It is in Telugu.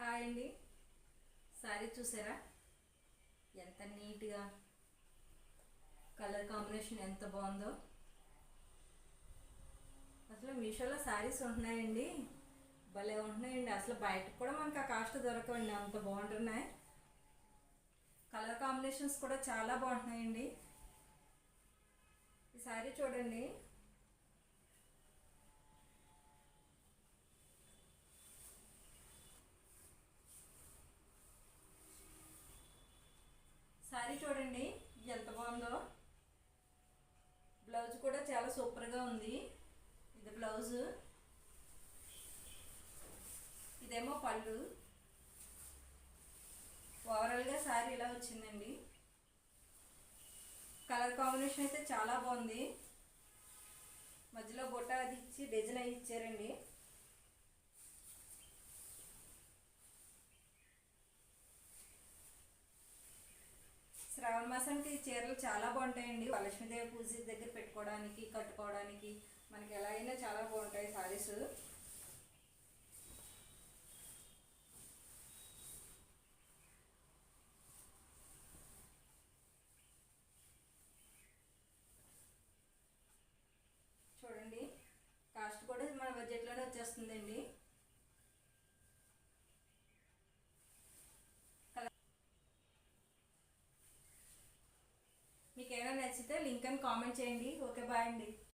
హాయ్ అండి. శారీ చూసారా ఎంత నీట్గా కలర్ కాంబినేషన్ ఎంత బాగుందో. అసలు మీషోలో శారీస్ ఉంటున్నాయండి, భలే ఉంటున్నాయండి. అసలు బయటకు కూడా మనకు ఆ కాస్ట్ దొరకవండి, అంత బాగుంటున్నాయి. కలర్ కాంబినేషన్స్ కూడా చాలా బాగుంటున్నాయండి. ఈ శారీ చూడండి, శారీ చూడండి ఎంత బాగుందో. బ్లౌజ్ కూడా చాలా సూపర్గా ఉంది. ఇది బ్లౌజ్, ఇదేమో పళ్ళు. ఓవరాల్గా శారీ ఇలా వచ్చిందండి. కలర్ కాంబినేషన్ అయితే చాలా బాగుంది. మధ్యలో బొట్ట అది ఇచ్చి డిజైన్ అయి ఇచ్చారండి. శ్రావణ మాసానికి ఈ చీరలు చాలా బాగుంటాయండి. లక్ష్మీదేవి పూజ దగ్గర పెట్టుకోవడానికి, కట్టుకోవడానికి మనకి ఎలా అయినా చాలా బాగుంటాయి సారీస్. చూడండి, కాస్ట్ కూడా మన బడ్జెట్లోనే వచ్చేస్తుందండి. మీకు ఏమైనా నచ్చితే లింక్ అని కామెంట్ చేయండి. ఓకే, బాయ్ అండి.